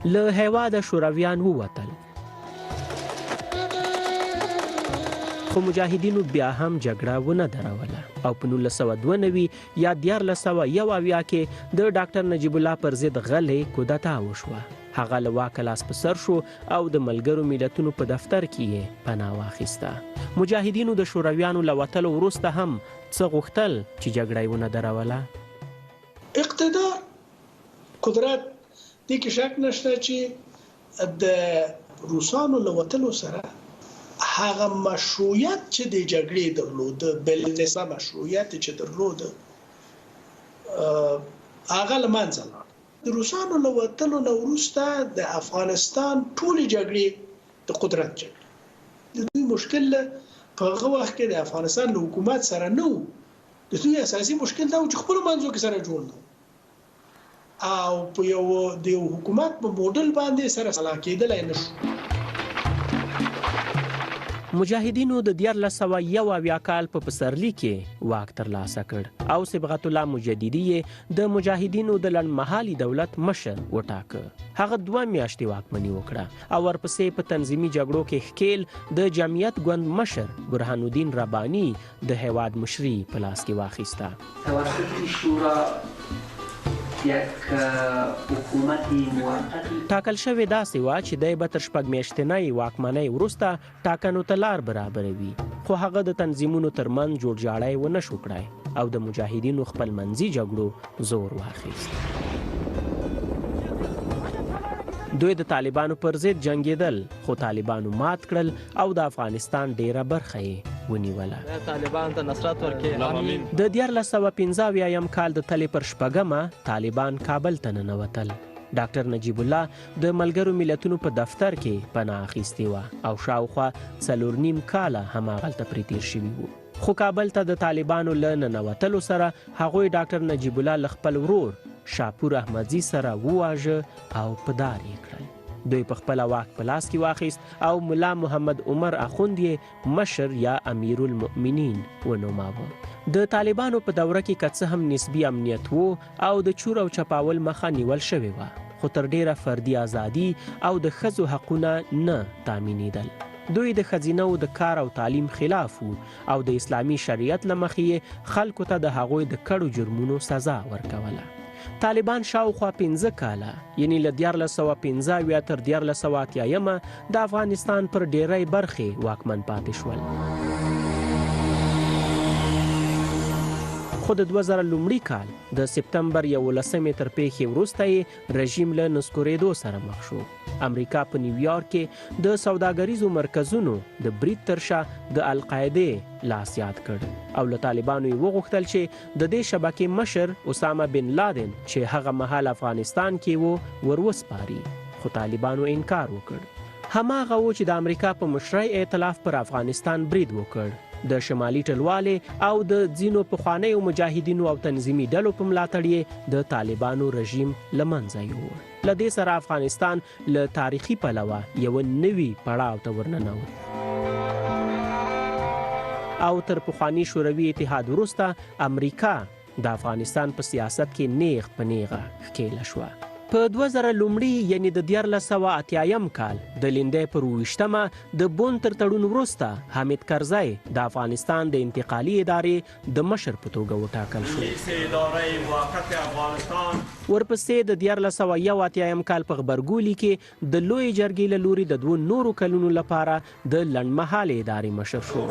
له هیواده شورویان ووتل، خو مجاهدینو بیا هم جګړه ونه دروله او په 1992 یا 1971 کې د ډاکټر نجیب الله پر ضد غلې کودتا وشوه. هغه له واکه لاس په سر شو او د ملګرو ملتونو په دفتر کې یې پناه واخیسته. مجاهدینو د شورویانو له وتلو وروسته هم څه غوښتل چې جګړه یې ونه دروله؟ اقتدار، قدرت. دې کې شک نشته چې د روسانو له وتلو سره هغه مشروعیت چې د جګړې درلوده، بلنسا مشروعیت چې درلوده، هغه له منځه لاړ. د روسانو له وتلو نه وروسته د افغانستان ټولې جګړې د قدرت جګړې. د دوی مشکل په هغه وخت کې د افغانستان له حکومت سره نه و. د دوی اساسي مشکل دا و چې خپلو منځو کې سره جوړ نه او په د حکومت په موډل باندې سره سلا کېدلی نه شو. مجاهدینو د 1971 کال په پسرلي کې واک ترلاسه کړ او صبغت الله مجددي د مجاهدینو د لنډمهالي دولت مشر وټاکه. هغه 2 میاشتې واکمني وکړه او ورپسې په تنظیمي جګړو کې ښکیل د جمعیت ګوند مشر برهان الدین رباني د هیواد مشري په لاس کې واخیسته. توسط شورا یک حکومت موقت ټاکل شوې داسې وه چې دی به تر 6 میاشتنۍ واکمنۍ وروسته ټاکنو ته لار برابروي، خو هغه د تنظیمونو ترمنځ جوړجاړی ونه شو کړای او د مجاهدینو خپلمنځي جګړو زور واخیست. دوی د طالبانو پر ضد جنګېدل، خو طالبانو مات کړل او د افغانستان ډیره برخه یې ونیوله. طالبان ته نصرت ورکړي. د 1915 کال د تلې پر 8 طالبان کابل ته ننوتل. ډاکټر نجیب الله د ملګرو ملتونو په دفتر کې پناه اخیستې وه او شاوخوا 4.5 کاله هماغلته پرې تیر شوي وو. خو کابل ته د طالبانو له ننوتلو سره هغوی ډاکټر نجیب الله له خپل ورور شاپور احمدزي سره وواژه او په دار یې کړل. دوی په خپله واک په لاس کې واخیست او ملا محمد عمر اخوند یې مشر یا امیر المؤمنین ونوماوه. د طالبانو په دوره کې که څه هم نسبي امنیت و او د چور او چپاول مخه نیول شوې وه، خو تر ډیره فردي ازادي او د ښځو حقونه نه تامینېدل. دوی د ښځینه‌و د کار او تعلیم خلاف وو او د اسلامي شریعت له مخې خلکو ته د هغوی د کړو جرمونو سزا ورکوله. طالبان شاوخوا 15 کاله یعنی له 1915 تر 1980 د افغانستان پر ډیری برخې واکمن پاتې شول. خو د 2000 کال د سپتمبر 11 تر پیښې وروسته یې رژیم له نسکورېدو سره مخ شو. امریکا په نیویارک کې د سوداګریزو مرکزونو د برید تر شا د القاعدې لاس یاد کړ او له طالبانو یې وغوښتل چې د دې شبکې مشر اسامه بن لادن چې هغه مهال افغانستان کې و وروسپاري، خو طالبانو انکار وکړ. هماغه و چې د امریکا په مشرۍ ائتلاف پر افغانستان برید وکړ. د شمالي ټلوالې او د ځینو پخوانیو مجاهدینو او تنظیمي ډلو په ملاتړ یې د طالبانو رژیم له منځه یووړ. له دې سره افغانستان له تاریخي پلوه یوه نوي پړاو ته ورننوت او تر پخواني شوروي اتحاد وروسته امریکا د افغانستان په سیاست کې نیغ په نیغه ښکېله شوه. په 2000 یعنی د 1980 کال د لیندۍ پر 28 د بون تر تړون وروسته حامد کرزی د افغانستان د انتقالي ادارې د مشر په توګه وټاکل شو. ورپسې د 1981 کال په غبرګولي کې د لوی جرګې له لوري د 2 نورو کلونو لپاره د لنډمهالې ادارې مشر شو.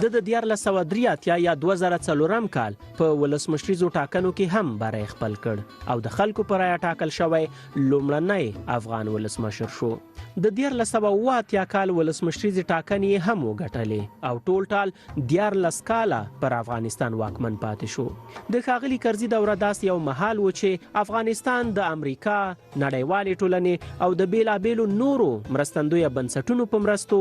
د 1983 یا 2004 کال په ولسمشریزو ټاکنو کې هم بری خپل کړ او د خلکو پر رایه ټاکل شوی لومړنی افغان ولسمشر شو. د 1980 کال ولسمشریزې ټاکنې هم وګټلې او ټول ټال 14 کاله پر افغانستان واکمن پاتې شو. د ښاغلي کرزي دوره داسې یو مهال و چې افغانستان د امریکا، نړیوالې ټولنې او د بیلابیلو نورو مرستندویه بنسټونو په مرستو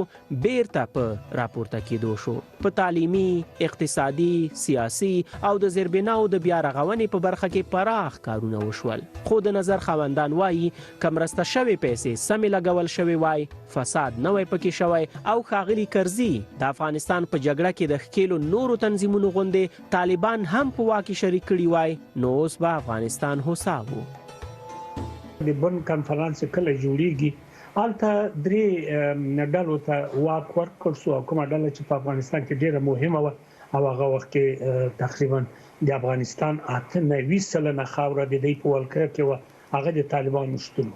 بیرته په راپورته کېدو شو. په تعلیمي، اقتصادي، سیاسي او د زیربناو د بیا رغونې په برخه کې پراخ کارونه وشول. خو د نظر خاوندان وایي که مرسته شوې پیسې سمې لګول شوې وای، فساد نه وای پکې شوی او ښاغلي کرزي د افغانستان په جګړه کې د ښکېلو نورو تنظیمونو غوندې طالبان هم په واک کې شریک کړي وای، نو اوس به افغانستان هوسا و. د بن کانفرنس کله جوړیږي هلته درې ډلو ته واک ورکړل شو، کومه ډله چې په افغانستان کې ډیره مهمه وه او هغه وخت کې تقریبا د افغانستان 98% خاوره د دې په ولکه کې و، هغه د طالبانو شتون.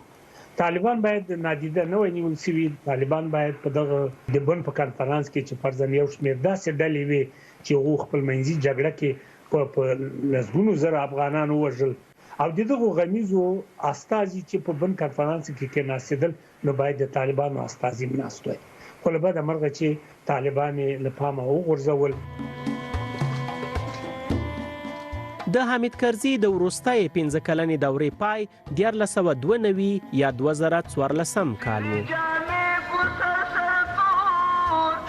طالبان باید نادیده نه ونیول شي، طالبان باید په دغه د بن په کانفرنس کې چې فرضاً یو شمېر داسې ډلې وي چې هغوی خپلمنځي جګړه کې په لسګونو زره افغانان ووژل او د دغو غمیزو استازي چې په بن کانفرنس کې کېناستېدل نو باید د طالبانو استازي ناست وای، خو له بده مرغه چې طالبان یې له پامه وغورځول. د حامد کرزي د وروستۍ 15 کلنې دورې پای 1992 یا 2014 کال و.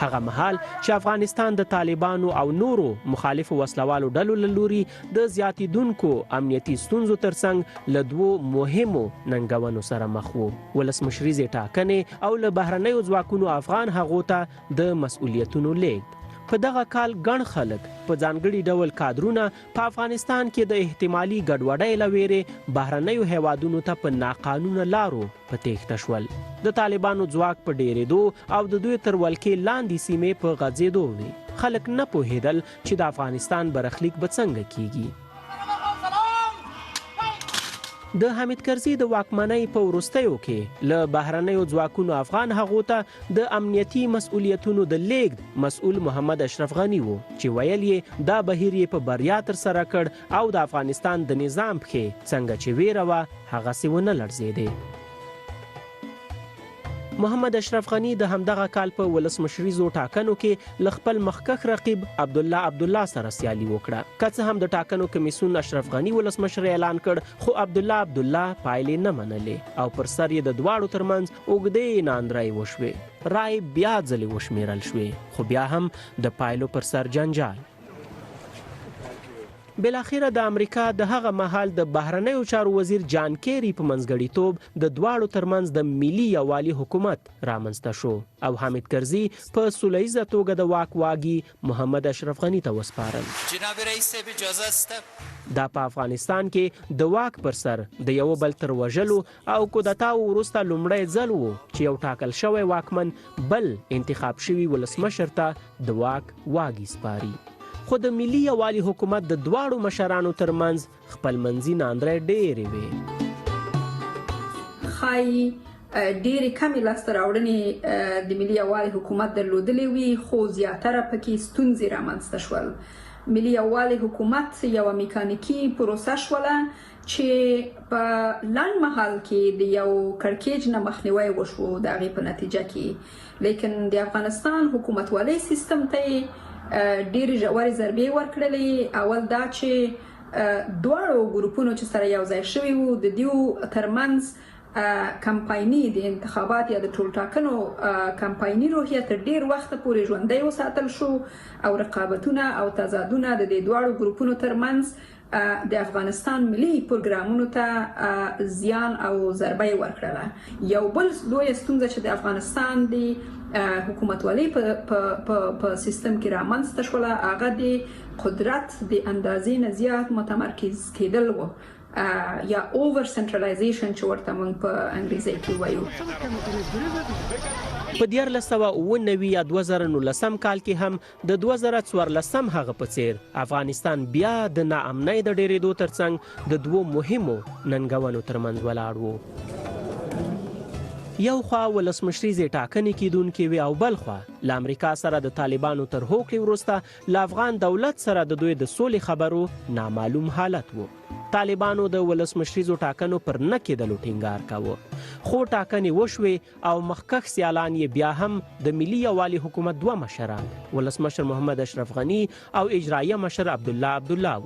هغه مهال چې افغانستان د طالبانو او نورو مخالفو وسلوالو ډلو له لوري د زیاتېدونکو امنیتي ستونزو ترڅنګ له دوو مهمو ننګونو سره مخ و: ولسمشریزې ټاکنې او له بهرنیو ځواکونو افغان هغو ته د مسؤلیتونو لیږد. په دغه کال ګڼ خلک په ځانګړي ډول کادرونه په افغانستان کې د احتمالي ګډوډۍ له ویرې بهرنیو هیوادونو ته په ناقانونه لارو په تېښته شول. د طالبانو ځواک په ډېرېدو او د دوی تر ولکې لاندې سیمې په غځېدو وي. خلک نه پوهېدل چې د افغانستان برخلیک به څنګه کیږي. د حامد کرزي د واکمنۍ په وروستیو کې له بهرنیو ځواکونو افغان هغو ته د امنیتي مسؤلیتونو د لیږد مسؤل محمد اشرف غني و چې ویل یې دا بهیر یې په بریا ترسره کړ او د افغانستان د نظام پښې څنګه چې ویره وه هغسې ونه لړزېدې. محمد اشرف غني د همدغه کال په ولسمشریزو ټاکنو کې له خپل مخکښ رقیب عبدالله سره سیالي وکړه. که څه هم د ټاکنو کمیسیون اشرف غني ولسمشر اعلان کړ، خو عبدالله پایلې نه منلې او پر سر یې د دواړو ترمنځ اوږدې ناندرۍ وشوې. رای بیا ځلې وشمیرل شوې، خو بیا هم د پایلو پر سر جنجال. بالاخره د امریکا د هغه مهال د بهرنیو چارو وزیر جان کیری په منځګړیتوب د دواړو ترمنځ د ملي یووالي حکومت رامنځته شو او حامد کرزي په سوله ییزه توګه د واک واګي محمد اشرف غني ته وسپارل. جناب رئیس اجازه است دا په افغانستان کې د واک پر سر د یو بل تر وژلو او کودتاو وروسته لومړی ځل و چې یو ټاکل شوی واکمن بل انتخاب شوي ولسمشر ته د واک واګي سپاري. خو د ملي یووالي حکومت د دواړو مشرانو ترمنځ خپلمنځي ناندرۍ ډېرې وې. ښایي ډېرې کمې لاسته راوړنې د ملي یووالي حکومت درلودلې وي، خو زیاتره پکې ستونزې رامنځته شول. ملي یووالي حکومت یوه میکانیکي پروسه شوله چې په لنډ مهال کې د یو کړکېچ نه مخنیوی وشو د هغې په نتیجه کې. لیکن د افغانستان حکومتوالۍ سیستم ته یې ډېرې ژورې ضربې ورکړلې. اول دا چې دواړو ګروپونو چې سره یو ځای شوي وو د دیو ترمنځ کمپایني د انتخابات یا د ټولټاکنو کمپایني روحیه تر ډېر وخته پورې ژوندی وساتل شو او رقابتونه او تضادونه د دې دواړو ګروپونو ترمنځ د افغانستان ملي پروګرامونو ته زیان او ضربه یې ورکړله. یو بل لویه ستونزه چې د افغانستان د حکومتوالۍ په سیستم کې رامنځته شوله هغه د قدرت د اندازې نه زیات متمرکز کېدل و یا اوور سنټرالایزیشن چې ورته موږ په انګریزي کې وایو. په 1999 یا 2019 کال کې هم د 2014 هغه په څیر افغانستان بیا د ناامنۍ د ډېرېدو ترڅنګ د دوو مهمو ننګونو ترمنځ ولاړ و. یو خوا ولسمشریزې ټاکنې کیدونکې وې او بل خوا له امریکا سره د طالبانو تر هوکړې وروسته له افغان دولت سره د دوی د سولې خبرو نامعلوم حالت و. طالبانو د ولسمشریزو ټاکنو پر نه کېدلو ټینګار کاوه، خو ټاکنې وشوې او مخکښ سیالان یې بیا هم د ملي یووالي حکومت دوه مشران ولسمشر محمد اشرف غني او اجرایه مشر عبدالله و.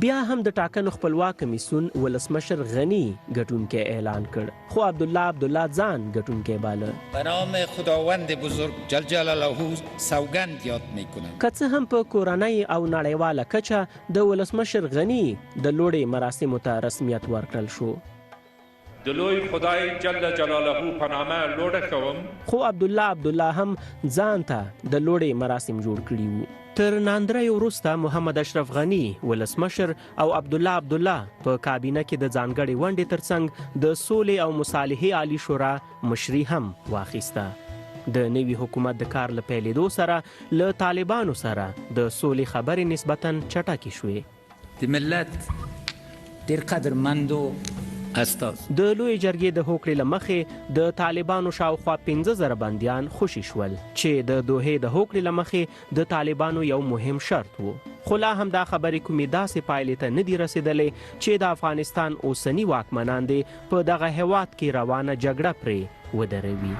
بیا هم د ټاکنو خپلواک کمیسیون ولسمشر غني ګټونکی اعلان کړ، خو عبدالله ځان ګټونکی باله. به نام خداوند بزرگ جل جلاله سوگند یاد میکنم. که څه هم په کورنۍ او نړیواله کچه د ولسمشر غني د لوړې مراسمو ته رسمیت ورکړل شو. د لوی خدای جل جلاله په نامه لوړه کوم. خو عبدالله هم ځان ته د لوړې مراسم جوړ کړي وو. تر ناندریو وروسته محمد اشرف غنی ولسمشر او عبدالله په کابینه کې د ځانګړې ونډې ترڅنګ د سولې او مصالحې عالی شورا مشري هم واخیسته. د نوي حکومت د کار له پیلېدو سره له طالبانو سره د سولې خبرې نسبتاً چټکې شوې. د ملت ډېر قدرمند استاز د لوی جرګې د هوکړې له مخې د طالبانو شاوخوا 15,000 بندیان خوشي شول چې د دوحې د هوکړې له مخې د طالبانو یو مهم شرط و. خو لا هم دا خبرې کومې داسې پایلې ته نه دي رسېدلې چې د افغانستان اوسني واکمنان دې په دغه هېواد کې روانه جګړه پرې ودروي.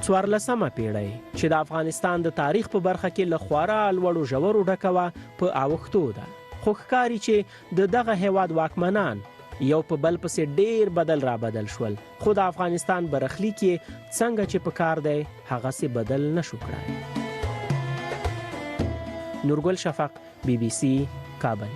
14مه پیړۍ چې د افغانستان د تاریخ په برخه کې له خورا لوړو ژورو ډکه وه په اوښتو ده. خو ښکاري چې د دغه هېواد واکمنان یو په بل پسې ډیر بدل را بدل شول، خو د افغانستان برخلیک یې څنګه چې په کار دی هغسې بدل نشو کړای. نورګل شفق، BBC، کابل.